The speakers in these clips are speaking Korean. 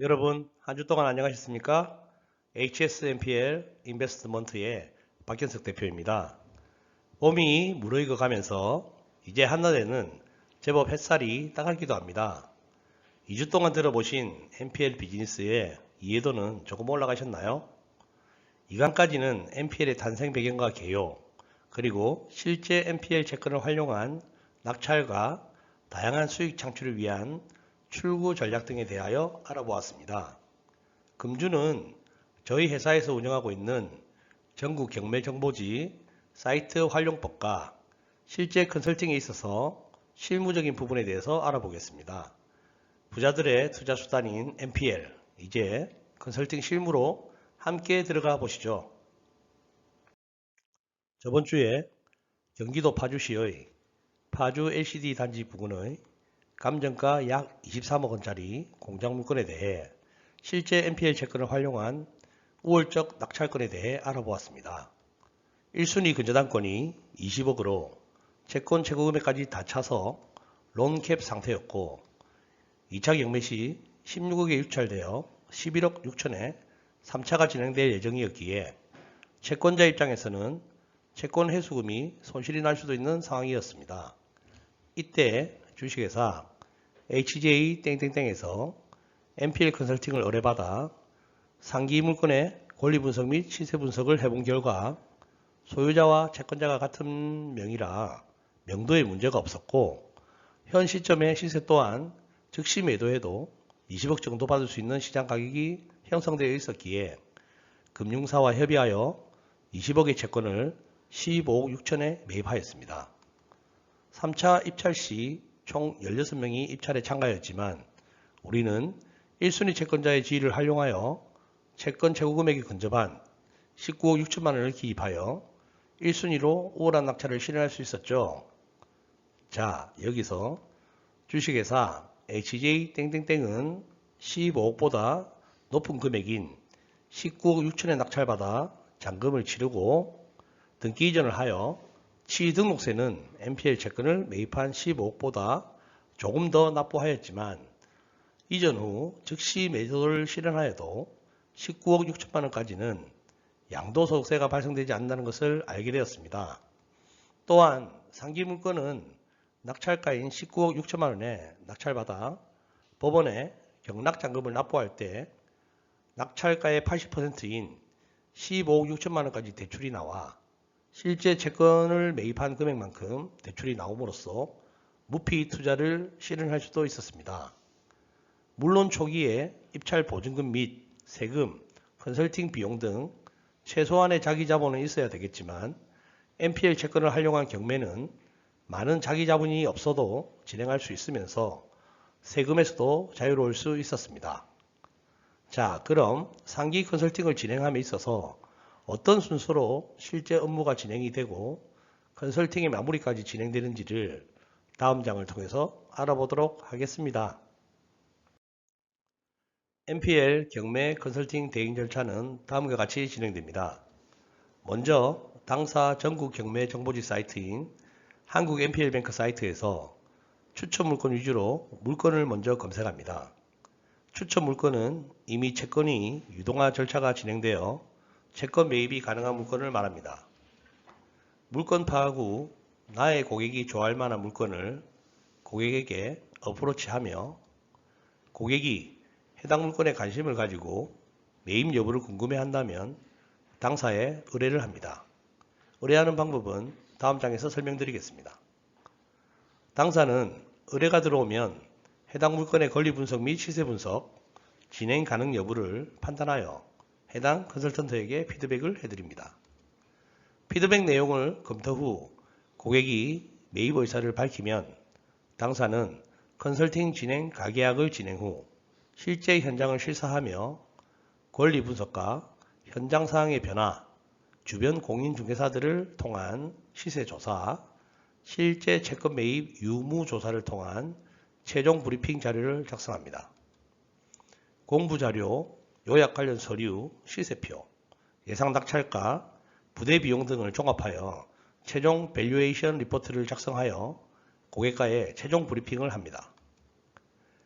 여러분, 한 주 동안 안녕하셨습니까? HSMPL 인베스트먼트의 박현석 대표입니다. 봄이 무르익어 가면서 이제 한낮에는 제법 햇살이 따갑기도 합니다. 2주 동안 들어보신 NPL 비즈니스의 이해도는 조금 올라가셨나요? 이강까지는 NPL의 탄생 배경과 개요, 그리고 실제 NPL 채권을 활용한 낙찰과 다양한 수익 창출을 위한 출구 전략 등에 대하여 알아보았습니다. 금주는 저희 회사에서 운영하고 있는 전국 경매 정보지 사이트 활용법과 실제 컨설팅에 있어서 실무적인 부분에 대해서 알아보겠습니다. 부자들의 투자 수단인 NPL, 이제 컨설팅 실무로 함께 들어가 보시죠. 저번 주에 경기도 파주시의 파주 LCD 단지 부근의 감정가 약 23억 원짜리 공장 물건에 대해 실제 NPL 채권을 활용한 우월적 낙찰권에 대해 알아보았습니다. 1순위 근저당권이 20억으로 채권 최고 금액까지 다 차서 론캡 상태였고 2차 경매 시 16억에 유찰되어 11억 6천에 3차가 진행될 예정이었기에 채권자 입장에서는 채권 회수금이 손실이 날 수도 있는 상황이었습니다. 이때 주식회사 HJ 땡땡땡에서 NPL 컨설팅을 의뢰받아 상기 물건의 권리 분석 및 시세 분석을 해본 결과 소유자와 채권자가 같은 명의라 명도에 문제가 없었고 현 시점의 시세 또한 즉시 매도해도 20억 정도 받을 수 있는 시장 가격이 형성되어 있었기에 금융사와 협의하여 20억의 채권을 15억 6천에 매입하였습니다. 3차 입찰 시 총 16명이 입찰에 참가했지만 우리는 1순위 채권자의 지위를 활용하여 채권 최고 금액이 근접한 19억 6천만 원을 기입하여 1순위로 우월한 낙찰을 실현할 수 있었죠. 자, 여기서 주식회사 HJ 땡땡땡은 15억보다 높은 금액인 19억 6천에 낙찰받아 잔금을 치르고 등기 이전을 하여 취등록세는 NPL 채권을 매입한 15억보다 조금 더 납부하였지만 이전 후 즉시 매도를 실현하여도 19억 6천만 원까지는 양도소득세가 발생되지 않는다는 것을 알게 되었습니다. 또한 상기 물건은 낙찰가인 19억 6천만 원에 낙찰받아 법원에 경락잔금을 납부할 때 낙찰가의 80%인 15억 6천만 원까지 대출이 나와 실제 채권을 매입한 금액만큼 대출이 나옴으로써 무피 투자를 실현할 수도 있었습니다. 물론 초기에 입찰 보증금 및 세금, 컨설팅 비용 등 최소한의 자기 자본은 있어야 되겠지만 NPL 채권을 활용한 경매는 많은 자기 자본이 없어도 진행할 수 있으면서 세금에서도 자유로울 수 있었습니다. 자, 그럼 상기 컨설팅을 진행함에 있어서 어떤 순서로 실제 업무가 진행이 되고 컨설팅의 마무리까지 진행되는지를 다음 장을 통해서 알아보도록 하겠습니다. NPL 경매 컨설팅 대행 절차는 다음과 같이 진행됩니다. 먼저 당사 전국 경매 정보지 사이트인 한국 NPL뱅크 사이트에서 추천 물건 위주로 물건을 먼저 검색합니다. 추천 물건은 이미 채권이 유동화 절차가 진행되어 채권 매입이 가능한 물건을 말합니다. 물건 파악 후 나의 고객이 좋아할 만한 물건을 고객에게 어프로치하며 고객이 해당 물건에 관심을 가지고 매입 여부를 궁금해한다면 당사에 의뢰를 합니다. 의뢰하는 방법은 다음 장에서 설명드리겠습니다. 당사는 의뢰가 들어오면 해당 물건의 권리 분석 및 시세 분석, 진행 가능 여부를 판단하여 해당 컨설턴트에게 피드백을 해드립니다. 피드백 내용을 검토 후 고객이 매입 의사를 밝히면 당사는 컨설팅 진행 가계약을 진행 후 실제 현장을 실사하며 권리 분석과 현장 상황의 변화, 주변 공인중개사들을 통한 시세 조사, 실제 채권 매입 유무 조사를 통한 최종 브리핑 자료를 작성합니다. 공부자료, 요약 관련 서류, 시세표, 예상 낙찰가, 부대 비용 등을 종합하여 최종 밸류에이션 리포트를 작성하여 고객과의 최종 브리핑을 합니다.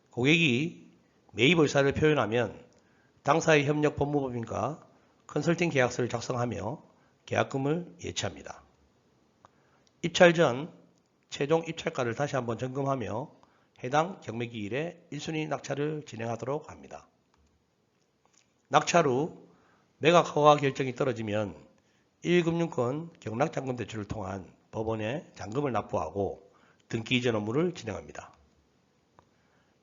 고객이 매입 의사를 표현하면 당사의 협력 법무법인과 컨설팅 계약서를 작성하며 계약금을 예치합니다. 입찰 전 최종 입찰가를 다시 한번 점검하며 해당 경매기일에 1순위 낙찰을 진행하도록 합니다. 낙찰 후 매각 허가 결정이 떨어지면 1금융권 경락잔금 대출을 통한 법원에 잔금을 납부하고 등기 이전 업무를 진행합니다.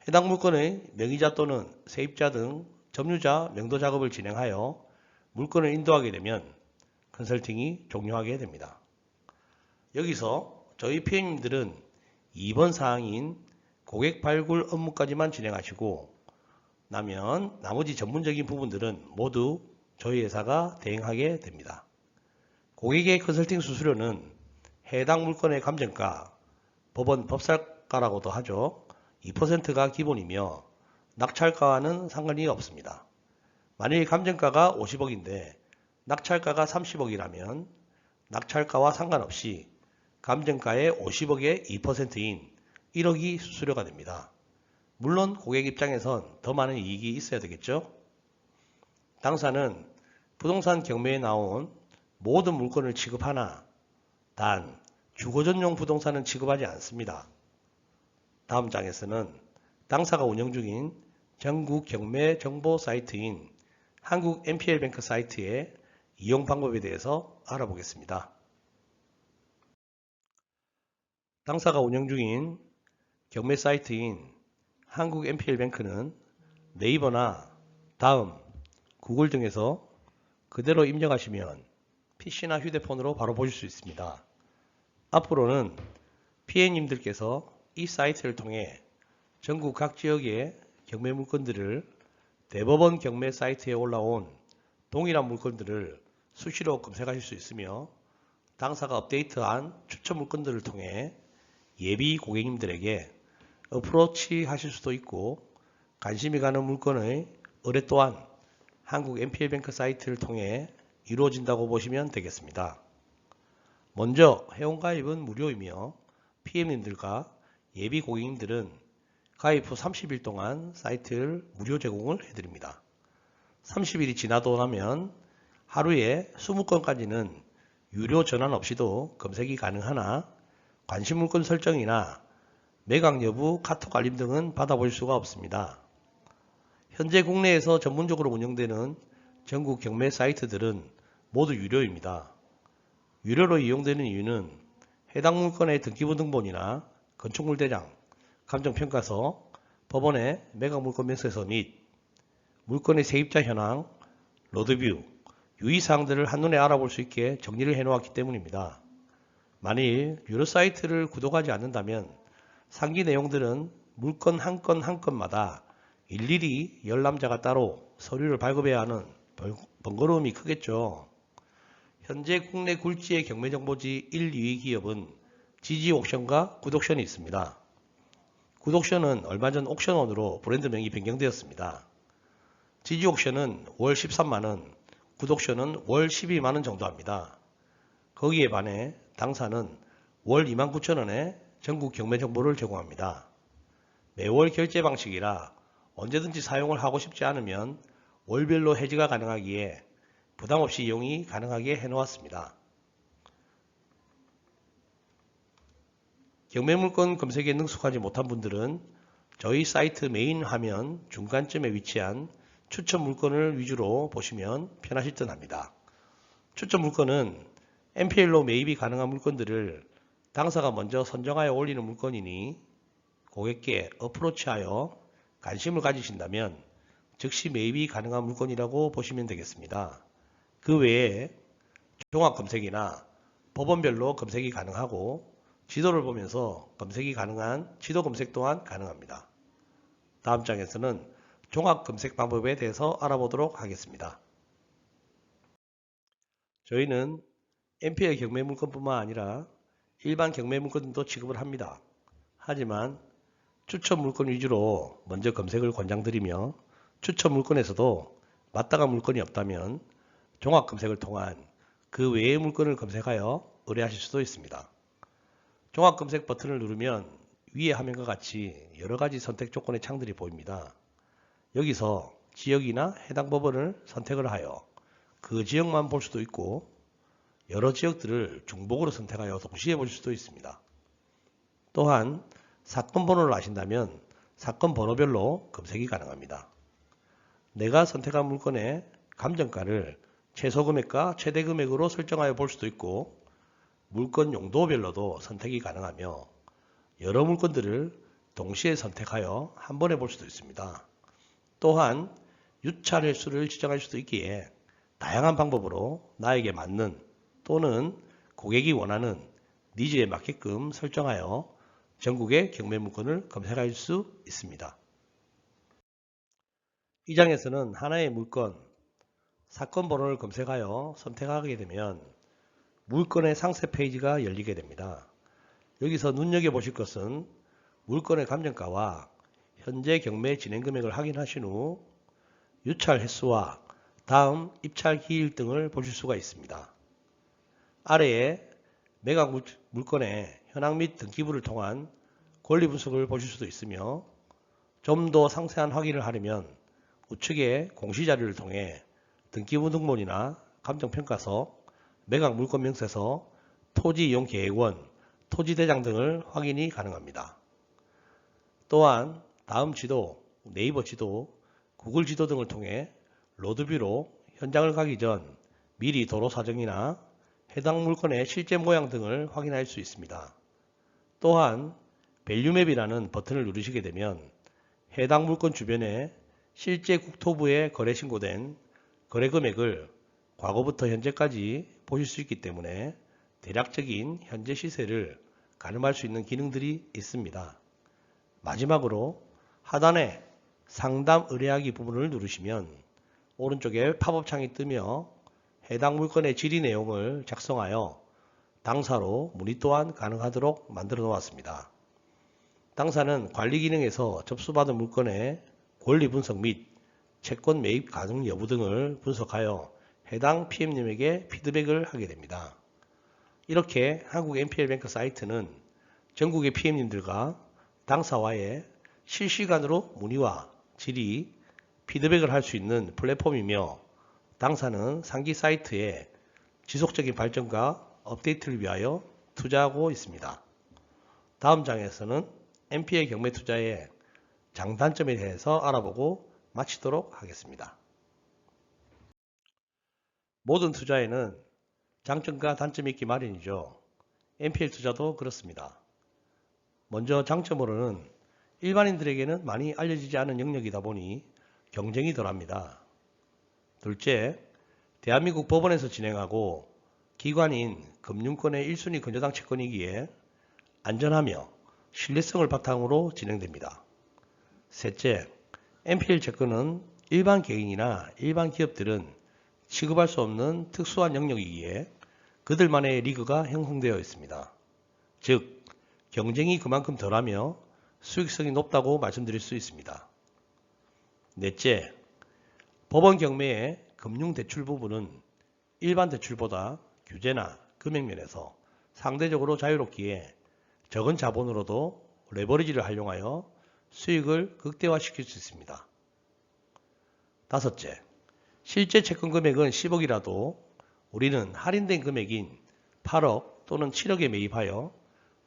해당 물건의 명의자 또는 세입자 등 점유자 명도 작업을 진행하여 물건을 인도하게 되면 컨설팅이 종료하게 됩니다. 여기서 저희 PM님들은 2번 사항인 고객 발굴 업무까지만 진행하시고 나면 나머지 전문적인 부분들은 모두 저희 회사가 대행하게 됩니다. 고객의 컨설팅 수수료는 해당 물건의 감정가, 법원 법살가라고도 하죠. 2%가 기본이며 낙찰가와는 상관이 없습니다. 만일 감정가가 50억인데 낙찰가가 30억이라면 낙찰가와 상관없이 감정가의 50억의 2%인 1억이 수수료가 됩니다. 물론 고객 입장에선 더 많은 이익이 있어야 되겠죠? 당사는 부동산 경매에 나온 모든 물건을 취급하나 단 주거 전용 부동산은 취급하지 않습니다. 다음 장에서는 당사가 운영 중인 전국 경매 정보 사이트인 한국 NPL뱅크 사이트의 이용 방법에 대해서 알아보겠습니다. 당사가 운영 중인 경매 사이트인 한국 NPL뱅크는 네이버나 다음, 구글 등에서 그대로 입력하시면 PC나 휴대폰으로 바로 보실 수 있습니다. 앞으로는 PM님들께서 이 사이트를 통해 전국 각 지역의 경매 물건들을 대법원 경매 사이트에 올라온 동일한 물건들을 수시로 검색하실 수 있으며 당사가 업데이트한 추천 물건들을 통해 예비 고객님들에게 어프로치 하실 수도 있고 관심이 가는 물건의 의뢰 또한 한국 NPL뱅크 사이트를 통해 이루어진다고 보시면 되겠습니다. 먼저 회원가입은 무료이며 PM님들과 예비 고객님들은 가입 후 30일 동안 사이트를 무료 제공을 해드립니다. 30일이 지나도 나면 하루에 20건까지는 유료 전환 없이도 검색이 가능하나 관심 물건 설정이나 매각 여부 카톡 알림 등은 받아볼 수가 없습니다. 현재 국내에서 전문적으로 운영되는 전국 경매 사이트들은 모두 유료입니다. 유료로 이용되는 이유는 해당 물건의 등기부등본이나 건축물대장, 감정평가서, 법원의 매각 물건 명세서 및 물건의 세입자 현황, 로드뷰, 유의사항들을 한눈에 알아볼 수 있게 정리를 해놓았기 때문입니다. 만일 유료 사이트를 구독하지 않는다면 상기 내용들은 물건 한 건 한 건마다 일일이 열람자가 따로 서류를 발급해야 하는 번거로움이 크겠죠. 현재 국내 굴지의 경매정보지 1, 2위 기업은 지지옥션과 굿옥션이 있습니다. 굿옥션은 얼마 전 옥션원으로 브랜드 명이 변경되었습니다. 지지옥션은 월 13만원, 굿옥션은 월 12만원 정도 합니다. 거기에 반해 당사는 월 29,000원에 전국 경매 정보를 제공합니다. 매월 결제 방식이라 언제든지 사용을 하고 싶지 않으면 월별로 해지가 가능하기에 부담없이 이용이 가능하게 해놓았습니다. 경매 물건 검색에 능숙하지 못한 분들은 저희 사이트 메인 화면 중간쯤에 위치한 추천 물건을 위주로 보시면 편하실 듯 합니다. 추천 물건은 NPL로 매입이 가능한 물건들을 당사가 먼저 선정하여 올리는 물건이니 고객께 어프로치하여 관심을 가지신다면 즉시 매입이 가능한 물건이라고 보시면 되겠습니다. 그 외에 종합검색이나 법원별로 검색이 가능하고 지도를 보면서 검색이 가능한 지도 검색 또한 가능합니다. 다음 장에서는 종합검색 방법에 대해서 알아보도록 하겠습니다. 저희는 NPL 경매 물건뿐만 아니라 일반 경매 물건도 취급을 합니다. 하지만 추천 물건 위주로 먼저 검색을 권장드리며 추천 물건에서도 마땅한 물건이 없다면 종합 검색을 통한 그 외의 물건을 검색하여 의뢰하실 수도 있습니다. 종합 검색 버튼을 누르면 위의 화면과 같이 여러가지 선택 조건의 창들이 보입니다. 여기서 지역이나 해당 법원을 선택을 하여 그 지역만 볼 수도 있고 여러 지역들을 중복으로 선택하여 동시에 볼 수도 있습니다. 또한 사건 번호를 아신다면 사건 번호별로 검색이 가능합니다. 내가 선택한 물건의 감정가를 최소 금액과 최대 금액으로 설정하여 볼 수도 있고 물건 용도별로도 선택이 가능하며 여러 물건들을 동시에 선택하여 한 번에 볼 수도 있습니다. 또한 유찰 횟수를 지정할 수도 있기에 다양한 방법으로 나에게 맞는 또는 고객이 원하는 니즈에 맞게끔 설정하여 전국의 경매 물건을 검색할 수 있습니다. 이 장에서는 하나의 물건, 사건 번호를 검색하여 선택하게 되면 물건의 상세 페이지가 열리게 됩니다. 여기서 눈여겨보실 것은 물건의 감정가와 현재 경매 진행 금액을 확인하신 후 유찰 횟수와 다음 입찰 기일 등을 보실 수가 있습니다. 아래에 매각 물건의 현황 및 등기부를 통한 권리 분석을 보실 수도 있으며 좀 더 상세한 확인을 하려면 우측의 공시자료를 통해 등기부 등본이나 감정평가서, 매각 물건 명세서, 토지 이용 계획원, 토지대장 등을 확인이 가능합니다. 또한 다음 지도, 네이버 지도, 구글 지도 등을 통해 로드뷰로 현장을 가기 전 미리 도로 사정이나 해당 물건의 실제 모양 등을 확인할 수 있습니다. 또한 밸류맵이라는 버튼을 누르시게 되면 해당 물건 주변에 실제 국토부에 거래 신고된 거래 금액을 과거부터 현재까지 보실 수 있기 때문에 대략적인 현재 시세를 가늠할 수 있는 기능들이 있습니다. 마지막으로 하단에 상담 의뢰하기 부분을 누르시면 오른쪽에 팝업 창이 뜨며 해당 물건의 질의 내용을 작성하여 당사로 문의 또한 가능하도록 만들어 놓았습니다. 당사는 관리 기능에서 접수받은 물건의 권리 분석 및 채권 매입 가능 여부 등을 분석하여 해당 PM님에게 피드백을 하게 됩니다. 이렇게 한국 NPL뱅크 사이트는 전국의 PM님들과 당사와의 실시간으로 문의와 질의, 피드백을 할 수 있는 플랫폼이며 당사는 상기 사이트의 지속적인 발전과 업데이트를 위하여 투자하고 있습니다. 다음 장에서는 NPL 경매 투자의 장단점에 대해서 알아보고 마치도록 하겠습니다. 모든 투자에는 장점과 단점이 있기 마련이죠. NPL 투자도 그렇습니다. 먼저 장점으로는 일반인들에게는 많이 알려지지 않은 영역이다 보니 경쟁이 덜합니다. 둘째, 대한민국 법원에서 진행하고 기관인 금융권의 1순위 근저당 채권이기에 안전하며 신뢰성을 바탕으로 진행됩니다. 셋째, NPL 채권은 일반 개인이나 일반 기업들은 취급할 수 없는 특수한 영역이기에 그들만의 리그가 형성되어 있습니다. 즉, 경쟁이 그만큼 덜하며 수익성이 높다고 말씀드릴 수 있습니다. 넷째, 법원 경매의 금융대출 부분은 일반 대출보다 규제나 금액면에서 상대적으로 자유롭기에 적은 자본으로도 레버리지를 활용하여 수익을 극대화시킬 수 있습니다. 다섯째, 실제 채권 금액은 10억이라도 우리는 할인된 금액인 8억 또는 7억에 매입하여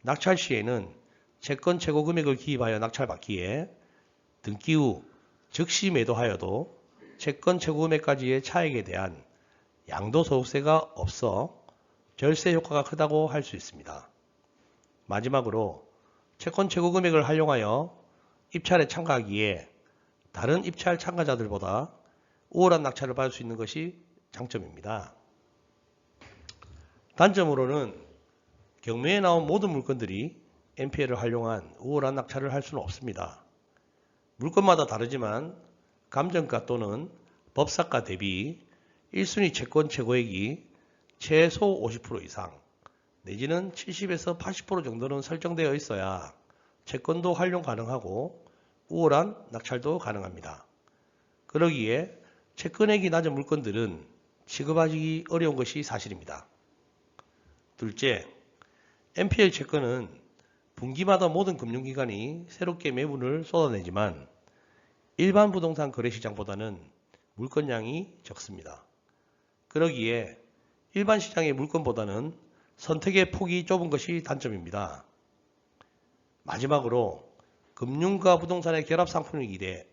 낙찰 시에는 채권 최고 금액을 기입하여 낙찰받기에 등기 후 즉시 매도하여도 채권 최고 금액까지의 차익에 대한 양도소득세가 없어 절세 효과가 크다고 할 수 있습니다. 마지막으로 채권 최고 금액을 활용하여 입찰에 참가하기에 다른 입찰 참가자들보다 우월한 낙찰을 받을 수 있는 것이 장점입니다. 단점으로는 경매에 나온 모든 물건들이 NPL을 활용한 우월한 낙찰을 할 수는 없습니다. 물건마다 다르지만 감정가 또는 법사가 대비 1순위 채권 최고액이 최소 50% 이상 내지는 70에서 80% 정도는 설정되어 있어야 채권도 활용 가능하고 우월한 낙찰도 가능합니다. 그러기에 채권액이 낮은 물건들은 취급하기 어려운 것이 사실입니다. 둘째, NPL 채권은 분기마다 모든 금융기관이 새롭게 매물을 쏟아내지만 일반 부동산 거래시장보다는 물건량이 적습니다. 그러기에 일반 시장의 물건보다는 선택의 폭이 좁은 것이 단점입니다. 마지막으로 금융과 부동산의 결합 상품이기에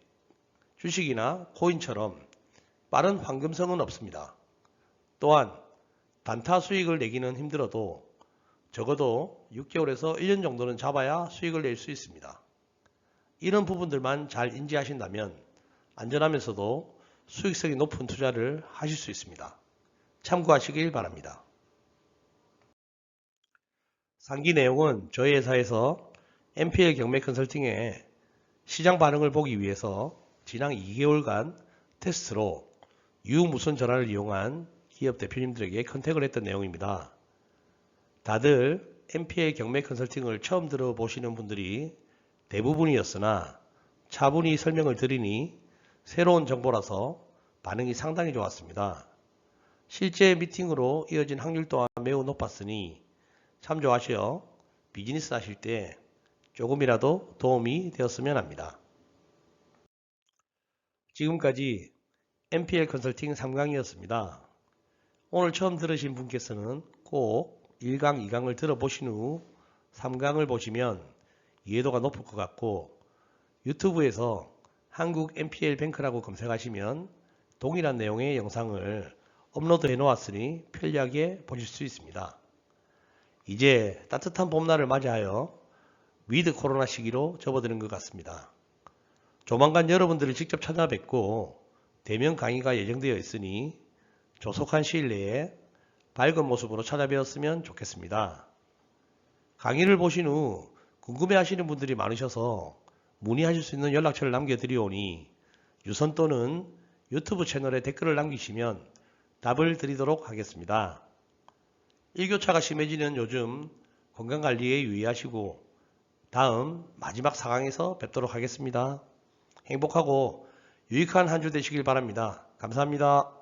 주식이나 코인처럼 빠른 황금성은 없습니다. 또한 단타 수익을 내기는 힘들어도 적어도 6개월에서 1년 정도는 잡아야 수익을 낼 수 있습니다. 이런 부분들만 잘 인지하신다면 안전하면서도 수익성이 높은 투자를 하실 수 있습니다. 참고하시길 바랍니다. 상기 내용은 저희 회사에서 MPL 경매 컨설팅의 시장 반응을 보기 위해서 지난 2개월간 테스트로 유무선 전화를 이용한 기업 대표님들에게 컨택을 했던 내용입니다. 다들 MPL 경매 컨설팅을 처음 들어보시는 분들이 대부분이었으나 차분히 설명을 드리니 새로운 정보라서 반응이 상당히 좋았습니다. 실제 미팅으로 이어진 확률 또한 매우 높았으니 참조하시어 비즈니스 하실 때 조금이라도 도움이 되었으면 합니다. 지금까지 MPL 컨설팅 3강이었습니다. 오늘 처음 들으신 분께서는 꼭 1강, 2강을 들어보신 후 3강을 보시면 이해도가 높을 것 같고 유튜브에서 한국 MPL 뱅크라고 검색하시면 동일한 내용의 영상을 업로드 해 놓았으니 편리하게 보실 수 있습니다. 이제 따뜻한 봄날을 맞이하여 위드 코로나 시기로 접어드는 것 같습니다. 조만간 여러분들을 직접 찾아뵙고 대면 강의가 예정되어 있으니 조속한 시일 내에 밝은 모습으로 찾아뵈었으면 좋겠습니다. 강의를 보신 후 궁금해하시는 분들이 많으셔서 문의하실 수 있는 연락처를 남겨드리오니 유선 또는 유튜브 채널에 댓글을 남기시면 답을 드리도록 하겠습니다. 일교차가 심해지는 요즘 건강관리에 유의하시고 다음 마지막 4강에서 뵙도록 하겠습니다. 행복하고 유익한 한 주 되시길 바랍니다. 감사합니다.